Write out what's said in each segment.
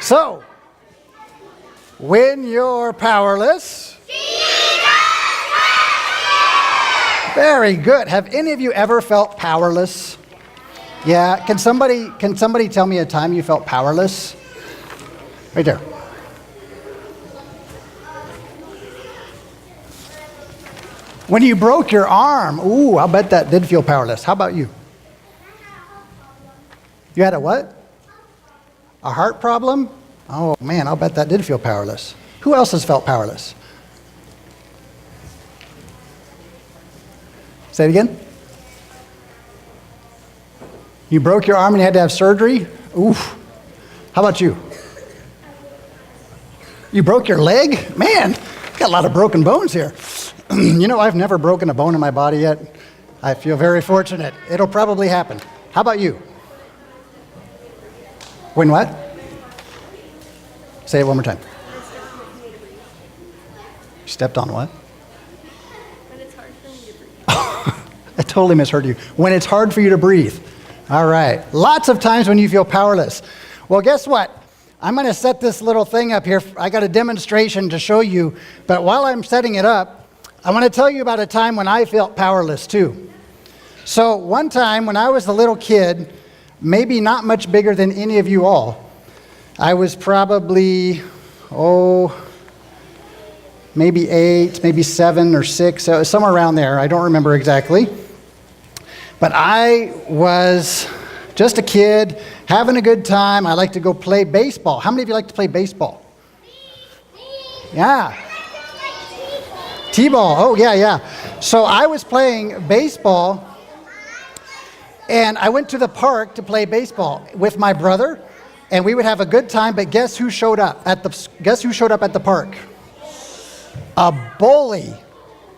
So, when you're powerless, very good. Have any of you ever felt powerless? Yeah. Can somebody tell me a time you felt powerless? Right there. When you broke your arm. Ooh, I'll bet that did feel powerless. How about you? You had a what? A heart problem? Oh man, I'll bet that did feel powerless. Who else has felt powerless? Say it again. You broke your arm and you had to have surgery? Oof. How about you? You broke your leg? Man, got a lot of broken bones here. You know, I've never broken a bone in my body yet. I feel very fortunate. It'll probably happen. How about you? When what? Say it one more time. Stepped on what? When it's hard for me to breathe. I totally misheard you. When it's hard for you to breathe. All right. Lots of times when you feel powerless. Well, guess what? I'm going to set this little thing up here. I got a demonstration to show you. But while I'm setting it up, I want to tell you about a time when I felt powerless too. So one time when I was a little kid, maybe not much bigger than any of you all, I was probably, maybe 8, maybe 7 or 6, somewhere around there. I don't remember exactly. But I was just a kid, having a good time. I like to go play baseball. How many of you like to play baseball? Yeah. T-ball. Oh, yeah. So I was playing baseball, and I went to the park to play baseball with my brother, and we would have a good time. But guess who showed up at the park? A bully.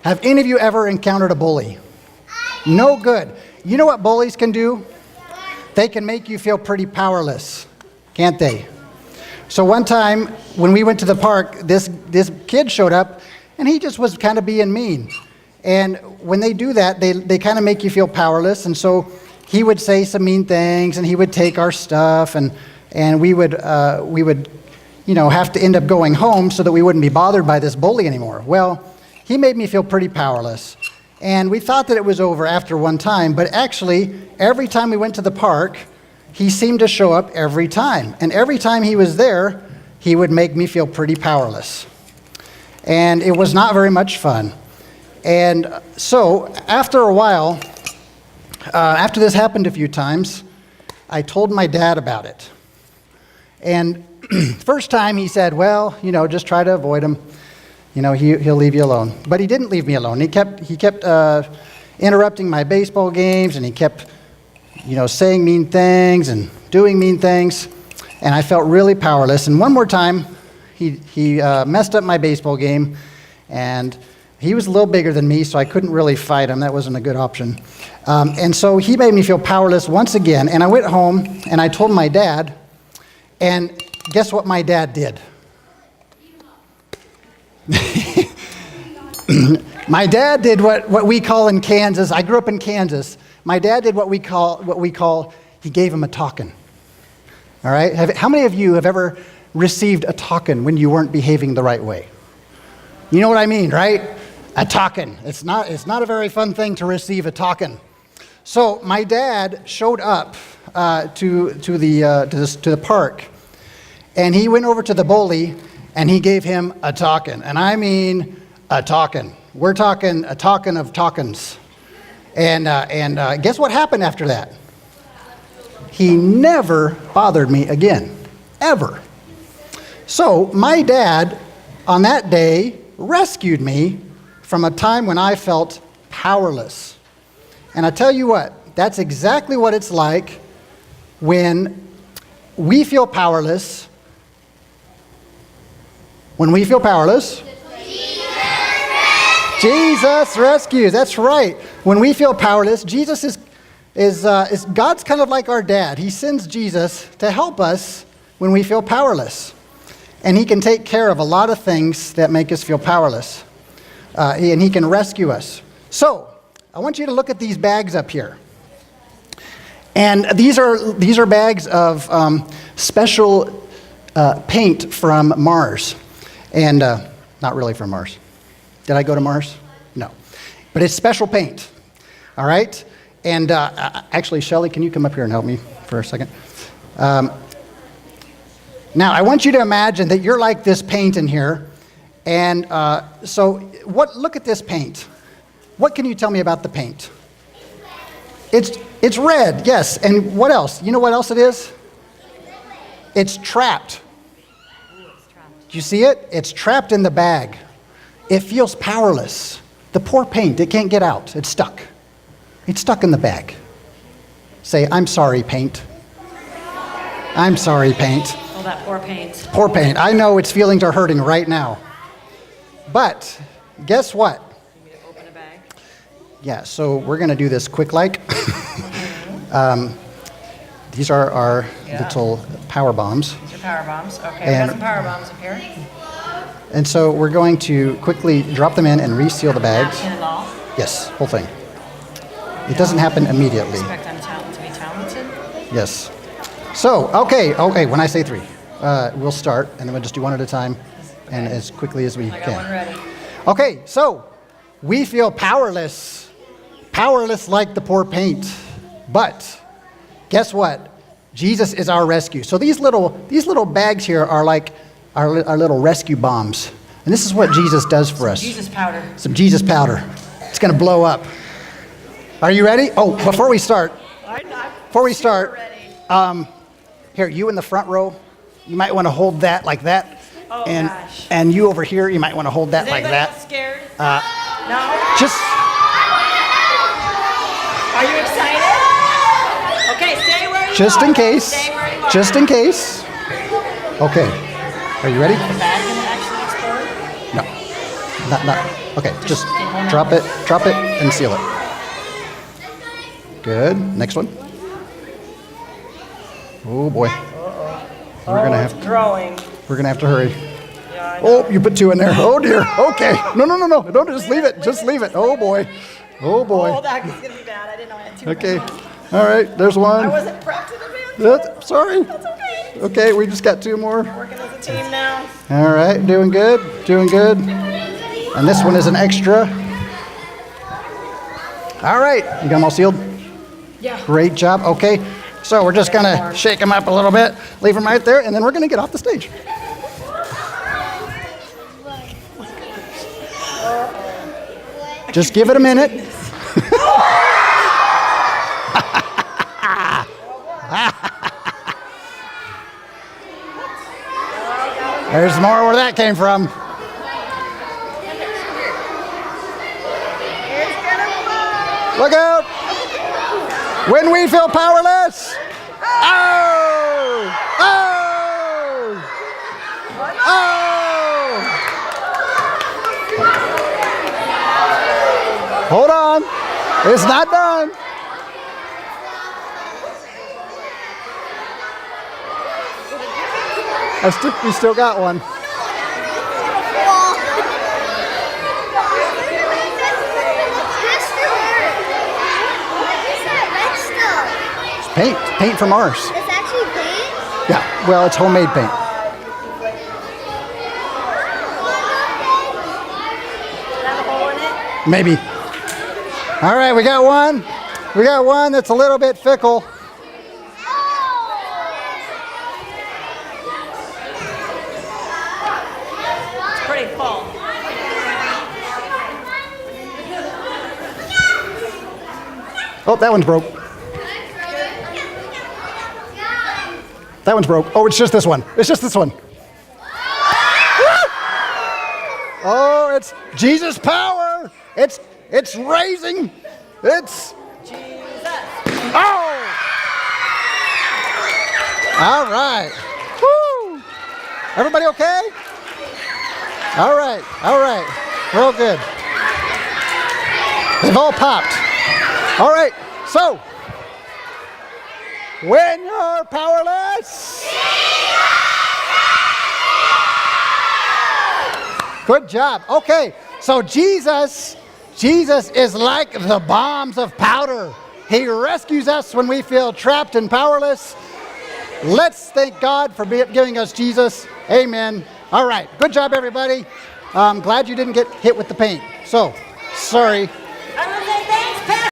Have any of you ever encountered a bully? No good. You know what bullies can do? They can make you feel pretty powerless, can't they? So one time when we went to the park, this kid showed up, and he just was kind of being mean. And when they do that, they kind of make you feel powerless. And so he would say some mean things, and he would take our stuff, and we would have to end up going home so that we wouldn't be bothered by this bully anymore. Well, he made me feel pretty powerless. And we thought that it was over after one time, but actually, every time we went to the park, he seemed to show up every time. And every time he was there, he would make me feel pretty powerless. And it was not very much fun. And so, after a while, after this happened a few times, I told my dad about it. And first time he said, well, just try to avoid him. He'll leave you alone. But he didn't leave me alone. He kept interrupting my baseball games, and he kept, saying mean things and doing mean things. And I felt really powerless. And one more time, he messed up my baseball game, and he was a little bigger than me, so I couldn't really fight him. That wasn't a good option. And so he made me feel powerless once again. And I went home, and I told my dad, and guess what my dad did? My dad did what we call in Kansas. I grew up in Kansas. My dad did what we call, he gave him a talking. All right? How many of you have ever received a talking when you weren't behaving the right way? You know what I mean, right? A talking. It's not a very fun thing to receive a talking. So my dad showed up to the park, and he went over to the bully, and he gave him a talking. And I mean a talking. We're talking a talking of talkings. And guess what happened after that? He never bothered me again, ever. So my dad, on that day, rescued me from a time when I felt powerless. And I tell you what, that's exactly what it's like when we feel powerless. When we feel powerless, Jesus rescues. That's right. When we feel powerless, Jesus is God's kind of like our dad. He sends Jesus to help us when we feel powerless. And he can take care of a lot of things that make us feel powerless. And he can rescue us. So, I want you to look at these bags up here. And these are bags of special paint from Mars. And not really from Mars. Did I go to Mars? No. But it's special paint. All right? And actually, Shelly, can you come up here and help me for a second? Now, I want you to imagine that you're like this paint in here. And look at this paint. What can you tell me about the paint? It's red, yes. And what else? You know what else it is? It's trapped. Do you see it? It's trapped in the bag. It feels powerless. The poor paint, it can't get out. It's stuck. It's stuck in the bag. Say, I'm sorry, paint. I'm sorry, paint. Oh, that poor paint. Poor paint. I know its feelings are hurting right now. But guess what? You need to open a bag. Yeah, so we're going to do this quick like. These are our little power bombs. These are power bombs. Okay, we And- got some power bombs up here. And so we're going to quickly drop them in and reseal the bags. Napkin and all. Yes, whole thing. It doesn't happen immediately. Expect them to be talented. Yes. So, okay, when I say three, we'll start, and then we'll just do one at a time, and as quickly as we I got one can. ready. Okay, so we feel powerless like the poor paint, but guess what? Jesus is our rescue. So these little bags here are like our little rescue bombs, and this is what Jesus does for us. Jesus powder. Some Jesus powder. It's going to blow up. Are you ready? Oh, before we start, here, you in the front row, you might want to hold that like that. Oh, and gosh. and you over here, you might want to hold that Is like anybody that. else scared? Uh, No? Just Are you excited? Okay, stay where you are. just in case. Stay where you are. Just in case. Okay. Are you ready? Is the bag going to actually explode? No. Not. Okay. Just drop it, and seal it. Good. Next one. Oh boy. We're gonna have to hurry. Yeah, I know. Oh, you put two in there. Oh dear. Okay. No. Don't just leave it. Just leave it. Oh boy. Oh Oh, boy. that was going to be bad. I didn't know I had two. Okay. All right. There's I one. wasn't prepped in advance. Sorry. That's okay. Okay. We just got two more. Working as a team now. All right. Doing good. And this one is an extra. All right. You got them all sealed? Yeah. Great job. Okay. So we're just gonna shake them up a little bit, leave them right there, and then we're gonna get off the stage. Just give it a minute. There's more where that came from. Look out! When we feel powerless. Oh! Oh! Oh! Hold on. It's not done. We still got one. It's paint from Mars. It's actually paint? Yeah, well, it's homemade paint. Maybe. All right, we got one. We got one that's a little bit fickle. It's pretty full. Oh, that one's broke. That one's broke. Oh, it's just this one. It's just this one. Oh, it's Jesus power. It's raising. It's Jesus. oh. All right. Woo. Everybody okay? All right. Real good. They've all popped. All right. So, when you're powerless. Good job. Okay, so Jesus is like the bombs of powder. He rescues us when we feel trapped and powerless. Let's thank God for giving us Jesus. Amen. All right. Good job, everybody. I'm glad you didn't get hit with the paint. So, sorry.